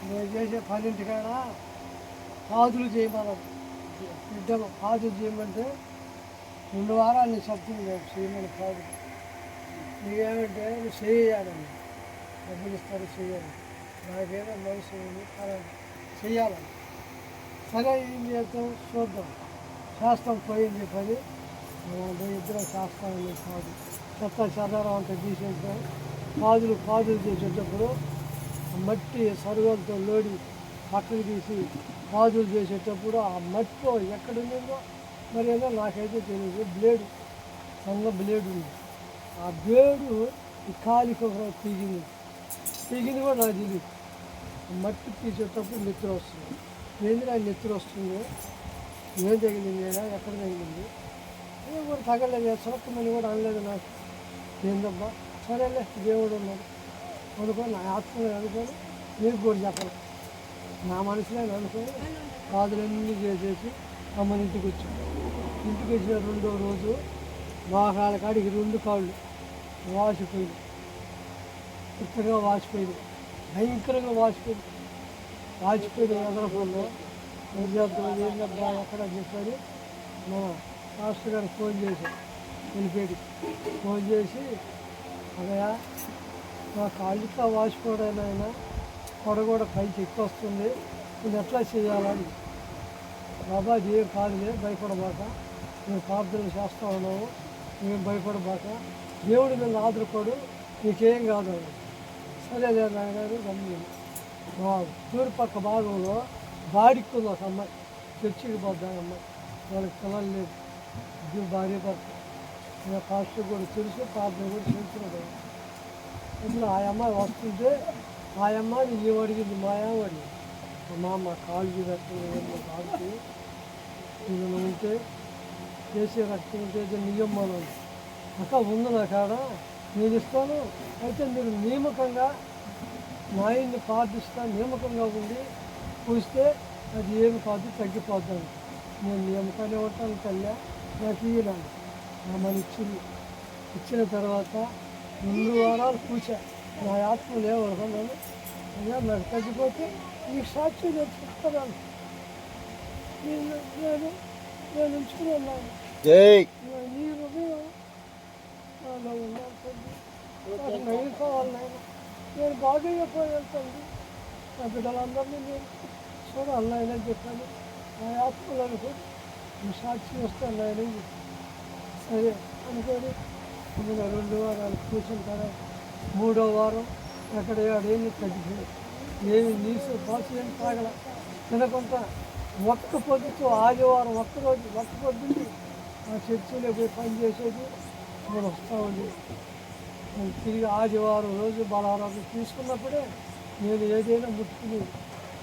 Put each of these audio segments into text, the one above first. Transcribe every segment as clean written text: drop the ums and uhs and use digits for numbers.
నేను చేసే పనింటికాడ పాదులు చేయమన్నాను. బిడ్డలు పాదులు చేయమంటే 2 వారాలు నేను చెప్తుంది చేయమని పాదులు. నీకేమంటే నువ్వు చేయాలని డబ్బులు ఇస్తారు చేయాలి, నాకేదో మనసు ఉంది చెయ్యాలని. సరే ఏం చేద్దాం చూద్దాం, చేస్తాం పోయింది పని, ఇద్దరం చేస్తామని కాదు. చెత్త చెదారం అంతా తీసేద్దాం. పాదులు చేసేటప్పుడు మట్టి సరువులతో లోడి పక్కకు తీసి పాదులు చేసేటప్పుడు ఆ మట్టిలో ఎక్కడ ఉందో మరి ఏదో నాకైతే తెలియదు. బ్లేడు, సన్న బ్లేడు ఉంది. ఆ బ్లేడు ఈ కాలికి ఒక పీగింది కూడా నాకు తెలియదు. మట్టి తీసేటప్పుడు నెత్తురు వస్తుంది. ఏంది ఆ నెత్తురు వస్తుంది, ఏం తగిలింది, ఎక్కడ తగిలింది, ఏం కూడా తగలేదు, సొక్కమని కూడా అనలేదు నాకు. ఏందబ్బా సరేలే దేవుడు ఉన్నాడు అనుకొని నా ఆత్మని అనుకొని నీకు కూడా చెప్పను, నా మనసులో అనుకొని పాదులన్నీ చేసేసి అమ్మని ఇంటికి వచ్చాను. ఇంటికి వచ్చిన 2వ రోజు మోకాళ్ళ కాడికి 2 కాళ్ళు వాసిపోయింది, ఇక్కడగా వాసిపోయింది, భయంకరంగా వాచిపోయింది. ఎదరకుండా ఏంటబ్బా ఎక్కడ చెప్పాడు. మా మాస్టర్ గారికి ఫోన్ చేశాను, వెళ్ళిపోయి ఫోన్ చేసి అదయా నా కాళ్ళుతో వాసిపోవడానికి ఆయన కూడా పైకి ఎక్కువ వస్తుంది, నేను ఎట్లా చేయాలని. బాబా అది ఏం కాదులే, భయపడబాక, నేను ప్రార్థనలు చేస్తూ ఉన్నాము, నేను భయపడబాక, దేవుడు నన్ను ఆదుకోడు, నీకేం కాదు. సరే నాయన గమ్యం. మా తూర్పక్క భాగంలో బాడిక్కుంది ఒక అమ్మాయి, చర్చికి పోద్దాం అమ్మాయి, వాళ్ళకి పిల్లలు లేదు, భార్య భర్త. నా పాస్టర్ కూడా తెలుసు, ప్రార్థన కూడా చేస్తున్నాడు. ఇప్పుడు ఆ అమ్మాయి వస్తుంటే ఆ అమ్మాయిని ఏమడిగింది, మా అమ్మ అడిగింది, మా కాళ్ళు రక్తం కాల్చి ఏదైనా ఉంటే చేసే రక్తం ఉంటే నియమనం అక్క ఉంది నా కాడ, నేను ఇస్తాను, అయితే మీరు నియమకంగా మా ఆయన్ని ప్రార్థిస్తాను, నియమకంగా ఉండి పూస్తే అది ఏమి కాదు, తగ్గిపోద్దాను. నేను నియమకాన్ని ఉంటాను తల్లి, నాకు ఇయ్యనాను. ఆమెను ఇచ్చిన తర్వాత 2 వారాలు కూర్చా, నా ఆత్మ లేవనుకున్నాను. అయ్యా నాకు తగ్గిపోతే నీకు సాక్షి నేను చెప్తాను, నేను ఉంచుకుని ఉన్నాను. నీ హృదయం నాలో ఉన్నాను తండ్రి, నాకు నయం కావాలి నాయన, నేను బాగా అయిపోయాను తండ్రి, నా బిడ్డలందరినీ నేను చూడాలి నాయన అని చెప్పాను. నా ఆత్మలు అనుకోని నీ సాక్షి వస్తాను నాయన. సరే అనుకోని 2 వారాలు కూర్చున్న తర్వాత 3వ వారం ఎక్కడ ఏమి తగ్గిపోయి ఏమి నీసు పాసు ఏమి తాగల, తినకుండా ఒక్క పొద్దుతో ఆదివారం ఒక్క పొద్దుంది ఆ చర్చిలో పోయి పని చేసేది. నేను వస్తూ ఉంది, నేను తిరిగి ఆదివారం రోజు బలారాలు తీసుకున్నప్పుడే నేను ఏదైనా ముట్టుకుని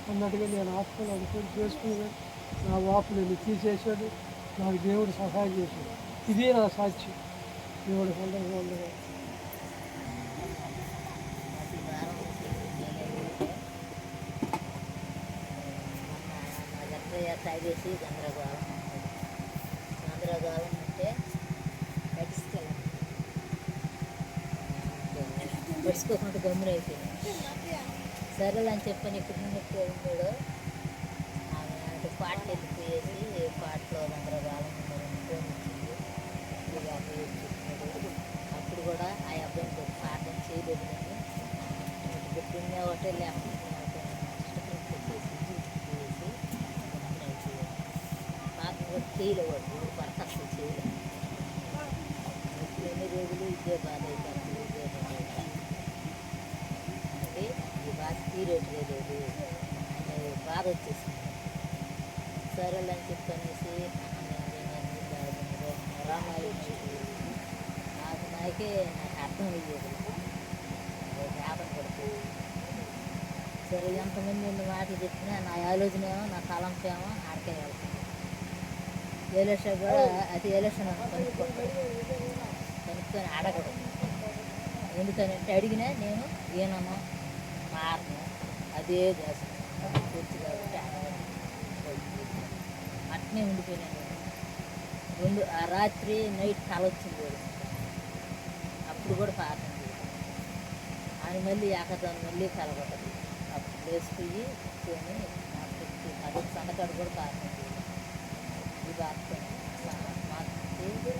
అన్నట్టుగా నేను ఆత్మలు అనుకుని చేసుకుని నా వాపులని తీసేసాడు, నాకు దేవుడు సహాయం చేశాడు. ఇదే నా సాక్షి దేవుడు సందర్భంగా ఉండగా. తాగేసి గందరగోళం అంటే పడుచుకోకుండా గమ్మున అయిపోయింది. సరేలే అని చెప్పని ఇప్పుడు ఉన్నట్టు ఉన్నాడు. ఆమె అంటే పాటలు వెళ్ళిపోయేసి పాటలో గందరగోళం ఫోన్ వచ్చింది, ఇక అబ్బాయి చెప్తున్నాడు. అప్పుడు కూడా ఆ అబ్బాయిని పాఠం చేయలేదు, కానీ గుర్తున్నే ఒకటే లేకపోతే చేయలేవాడు, భర్త అసలు చేయలేదు. ఎన్ని రోజులు ఇదే బాధ అయిపోతుంది, ఇదే బాధ అయిపోతుంది అంటే ఈ బాధ తీరేట్లేదు అనే బాధ వచ్చేసింది. సరేలే అని చెప్పనేసి రామాయణం నాకే అర్థం అయ్యేది, జ్ఞాపకం పడుతుంది. సరే ఎంతమంది ఎన్ని మాటలు చెప్పినా నా ఆలోచన ఏమో, నా తలంపు ఏమో ఆడికే వెళ్తుంది. ఎలక్షన్ కూడా అది ఎలక్షన్ కనుక్కొని అడగడు. ఎందుకనంటే అడిగినా నేను ఏనమ్మా మారను, అదే చేస్తాను పూర్తి కాబట్టి అట్నే ఉండిపోయినాను. ఆ రాత్రి నైట్ కల వచ్చింది, అప్పుడు కూడా పాఠం అని మళ్ళీ ఏకదాన్ని మళ్ళీ కలగొట్టదు. అప్పుడు వేసుకుని కూర్చొని మాట్లాడి అదొక సందకాడు కూడా కారణం ఈ బాధతో మాట్లాడి ఏంటో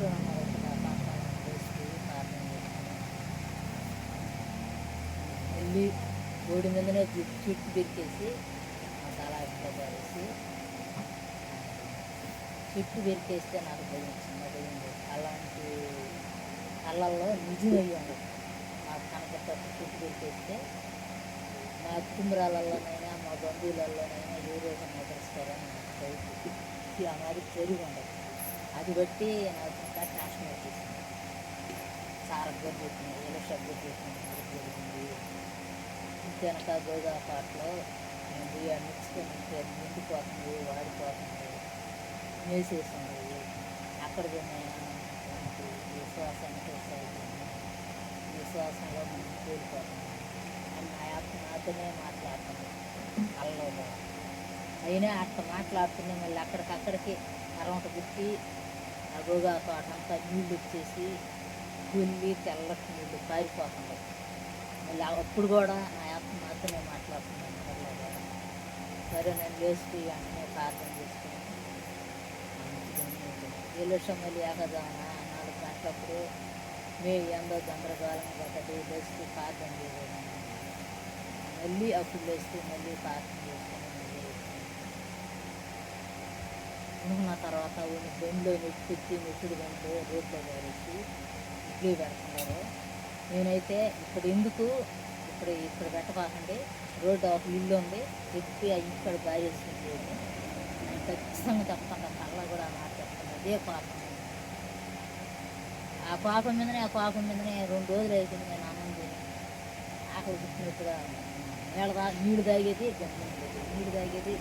2.5 వేసుకుని కారణం వెళ్ళి ఓడి మీదనే చుట్టు పెరికేసి మసాలా ఇంట్లో పారేసి చుట్టు పెరికేస్తే నాకు భయం చిన్నదైంది. అలాంటి కళ్ళల్లో నిజం అయ్యి ఉండదు. నాకు కనపడ్డ చుట్టు పెరికేస్తే మా కుటుంబాలలోనైనా మా బంధువులలోనైనా ఏ రోజు ఎదురుస్తారని నాకు బయట ఆ మాది జరిగి ఉండదు. అది బట్టి నాకు ఇంకా ఫ్యాషన్ వచ్చేసింది. సారగ్గా పెట్టింది, ఏదో షబ్బు పెట్టింది, జరిగింది. వెనక గోదా పాటలో నేను బియ్యం మిక్స్కొని నిండిపోతుంది, వాడిపోతుంది, వేసేసింది. అక్కడ విశ్వాసానికి విశ్వాసంలో మనం కోల్పోతుంది అని నాతోనే మాట్లాడుతున్నాను కళ్ళలో. అయినా అట్లా మాట్లాడుతున్నాయి. మళ్ళీ అక్కడికక్కడికి కరవంట పుట్టి ఆ గోగా తోట అంతా నీళ్ళు వచ్చేసి గుల్లి తెల్లటి నీళ్ళు పారిపోతుంది. మళ్ళీ అప్పుడు కూడా నా ఆత్మ నాతోనే మాట్లాడుతున్నాను కళ్ళలో కూడా. సరే నేను లేచి వెంటనే ప్రార్థన చేసుకుని ఎలుషం మళ్ళీ ఏకదాన 4 గంటలప్పుడు ఎందో గందరగోళం ఒకటి లేచి ప్రార్థన చేయడం. మళ్ళీ అప్పుడు లేచి మళ్ళీ ప్రార్థన చేసుకుని మళ్ళీ ఉనుకున్న తర్వాత బండిలో నెట్టుకొచ్చి నెట్టుడు బండిలో రోడ్లో పారేసి ఇడ్లీ పెడుతున్నారు. నేనైతే ఇక్కడ పెట్టకండి, రోడ్డు ఒక ఇల్లు ఉంది, ఎక్కి ఆ ఇంటికాడ బారేసుకుంటే నేను ఖచ్చితంగా చెప్తాను. కళ్ళ కూడా మాట్లాడుతాను. అదే పాపం. ఆ పాపం మీదనే 2 రోజులు అయిపోయింది. నేను అన్నం తిని ఆకలి పుట్టినట్టుగా నీళ్ళు తాగేది నీళ్ళు తాగేది.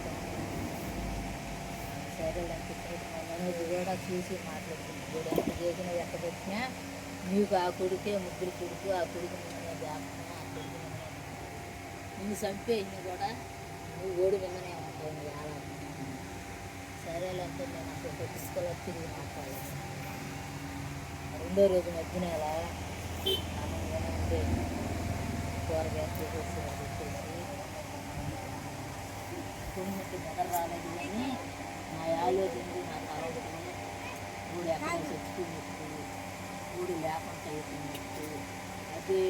సరే అనిపించినట్టు మా మనోజ్ కూడా చూసి మాట్లాడుతుంది. కూడా ఎంత చేసినా ఎంత పెట్టినా నీకు ఆ కొడుకే ముగ్గురు కొడుకు, ఆ కొడుకు నిన్ననే జాగ్రత్త, ఆ కొడుకు నిన్ను చంపే ఇన్ని కూడా నువ్వు ఓడి విన్ననే ఉంటావు నీ ఆరాధన. సరేలేంటే నేను అసలు తీసుకొని తిరిగి మాట్లాడాను. 2వ రోజు మధ్యనేల ఆనందంగానే ఉండే కూరగాయలు చేసేసి అది వచ్చేసి కొన్నిటి నిద్ర రాలేదు. కానీ నా ఆలోచనలు నాకు ఆలోచనలు ఊడు ఎక్కడ చచ్చిపోయినట్టు, ఊడు లేకుండా అయిపోయినట్టు, అదే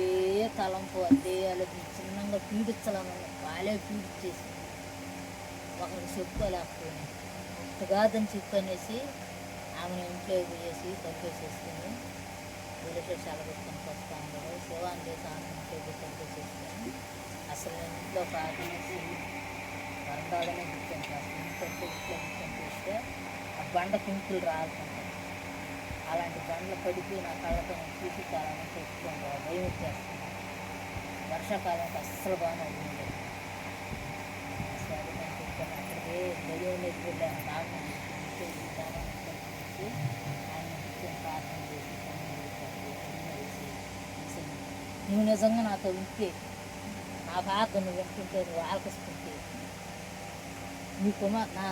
తలంపు, అదే ఆలోచన చిన్నంగా పీడించాలని వాళ్ళే పీడించేసి ఒకరికి చెప్పుకోలేకపోయినా కాదని చెప్పనేసి ఆమెను ఇంట్లో పోయేసి పంపేసేసుకుని వీళ్ళతో సెలబెట్టుకొని వస్తూ ఉండదు. శివాన్ని చేసి ఆమె ఇంట్లో పంపేసేసుకొని అసలు నేను ఇంట్లో కాదేసి వరండాలోనే కూర్చొని అసలు ఇంట్లో కూర్చొని చూస్తే ఆ బండ పింకులు రాలుతుంటాయి. అలాంటి బండ్లు పడిపోయి నా కళ్ళతో నేను చూసి చాలా పెట్టుకుంటా భయం వచ్చేస్తుంది. వర్షాకాలం అస్సలు బాగా ఉండేది. సరే నేను చెప్పాను అక్కడికి భయం వెళ్ళాను. నాకు ఆయన కూర్చొని ప్రార్థన చేసి నువ్వు నిజంగా నాతో ఉంటే, నా ప్రార్థన నువ్వు వింటుంటే, నువ్వు ఆలకిస్తుంటే,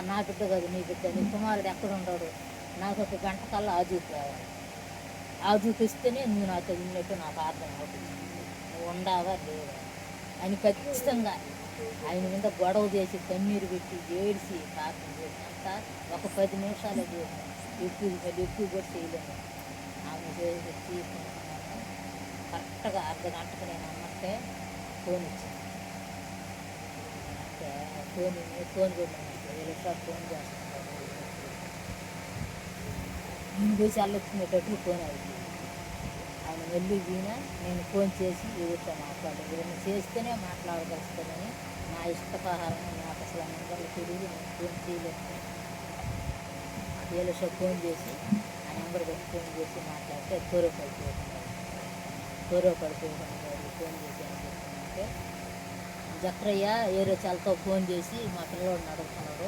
నా బిడ్డ కాదు నీ బిడ్డ, నీ కుమారుడు ఎక్కడ ఉన్నాడు, నాకు 1 గంట కల్లా ఆజూకు రావాలి. ఆజూకు ఇస్తేనే నువ్వు నాతో విన్నట్టు నా ప్రార్థన అవుతుంది. నువ్వు ఉండవా లేవా అని ఖచ్చితంగా ఆయన మీద గొడవ చేసి కన్నీరు పెట్టి ఏడిసి ప్రార్థన చేసినంత ఒక 10 నిమిషాలు చేసిన ఎక్కువ కూడా చేయలేము. ఆమె చేసి తీసుకుంటున్నాను. కరెక్ట్గా 1/2 గంటకు నేను అన్నట్టే ఫోన్ ఇచ్చింది. అంటే ఫోన్ కొట్టినట్టు 7 ఫోన్ చేస్తున్నాడు. నేను చేసి అల్లొచ్చినట్టు ఫోన్ అయిపోయింది. ఆయన వెళ్ళి వీణ నేను ఫోన్ చేసి ఎవరితో మాట్లాడాను, వీళ్ళని చేస్తేనే మాట్లాడగలుగుతానని నా ఇష్టప్రహారం నాకు అసలు ఆ నెంబర్లు తెలియదు. నేను ఫోన్ చేయలేదు. 7 ఫోన్ చేసి ఆ నెంబర్ ఫోన్ చేసి మాట్లాడితే గౌరవ పడిపోతున్నాడు. ఫోన్ చేసి అని చెప్తుంటే జక్రయ్య ఏరో చాలతో ఫోన్ చేసి మా పిల్లోడిని అడుగుతున్నాడు,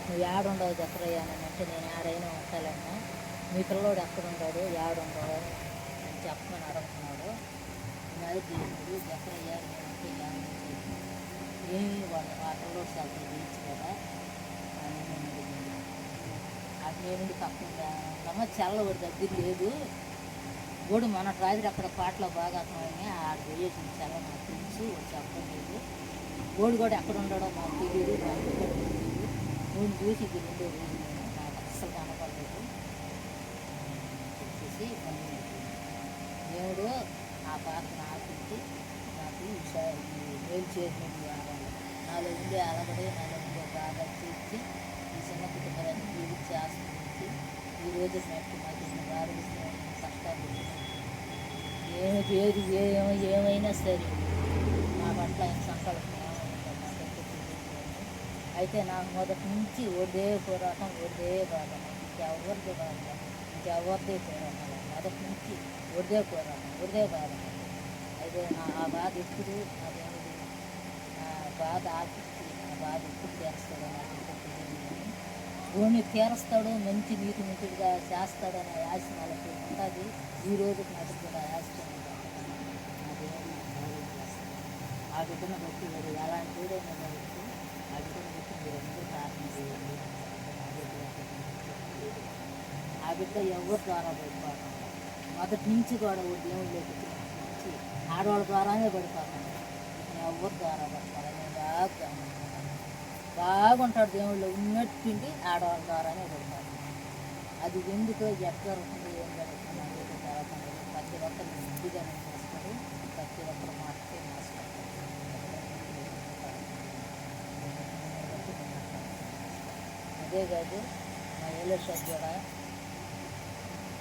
నువ్వు ఏడుండవు జక్రయ్య అని అంటే, నేను ఏడైనా ఉంటానన్నా, మీ పిల్లోడు ఎక్కడుంటాడు ఏడుండవు అని చెప్పమని అడుగుతున్నాడు. అది చేసింది జక్రయ్య. నేనంటే ఏమి వాళ్ళు ఆ పిల్లోడు చాలా చేయించు కదా అని నేను అడిగింది. అది నేను పక్కన చెల్లవాడి దగ్గర లేదు, గోడు మన రాత్రి అక్కడ పాటలో బాగా అర్థమని ఆడ పోయేసింది చాలా నాకు తెలుసు చెప్పడం లేదు. గోడు కూడా ఎక్కడ ఉండడో నాకు తెలియదు, నాకు కూడా తెలియదు. గోడు చూసి ఇది రెండో రోజు నాకు అస్సలు కనపడలేదు చెప్పేసి దేవుడు ఆ పాట నాకిచ్చి నాకు మేలు చేసినట్టు నాలో ఉండే అలగడే, నాలో ఉండే బాగా తీర్చి ఈ చిన్న కుటుంబాన్ని జీవించి ఆస్వాదించి ఈ రోజు మట్టి మాకు వారు కష్టాలు ఏమైనా సరే నా పట్ల ఆయన సంకల్పం ఏమైందో నాకైతే తెలియదు. అయితే నాకు మొదటి నుంచి ఒడే పోరాటం, ఒడే బాధ, ఇంకెవరిది బాధ, ఇంకెవరిదే పోరాటం, మొదటి నుంచి ఒడే పోరాటం, ఒడే బాధ. అయితే ఆ బాధ ఎప్పుడు నా దేవుడు బాధ ఆపిచ్చి ఆ బాధ ఎప్పుడు తీరుస్తాడో నాకు ఎప్పుడు తెలియదు. కానీ దేవుడిని తీరుస్తాడు, మంచి నీతి మంచిగా చేస్తాడనే ఆశ వాళ్ళకి ఉంటుంది. ఈ రోజుకి నాకు కూడా ఆశ నా దేవుడు నాకు సహాయం చేస్తాడు. ఆ బిడ్డను బట్టి మీరు ఎలాంటి వీడైనా కావచ్చు, ఆ బిడ్డను బట్టి మీరు అందరూ ప్రార్థన చేయండి. ఆ బిడ్డ ఎవరి ద్వారా పడిపోతాం, మొదటి నుంచి కూడా ఓ దేవుళ్ళకి నుంచి ఆడవాళ్ళ ద్వారానే పడిపోతాం. ఎవరి ద్వారా పడతారని బాగుంటాడు దేవుళ్ళు ఉన్నట్టుండి ఆడవాళ్ళ ద్వారానే పడతారు. అది ఎందుకో ఎక్కడ జరుగుతుంది, ఏం జరుగుతుంది అనేది తర్వాత ప్రతి ఒక్కరు ఇంటిగా చేస్తారు, ప్రతి ఒక్కరు మాటకే మాట్లాడతారు. అదే కాదు మా ఏలేశ్వర్ కూడా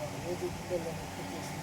ఒక రోజు గుండెల్లో నొప్పి చేసి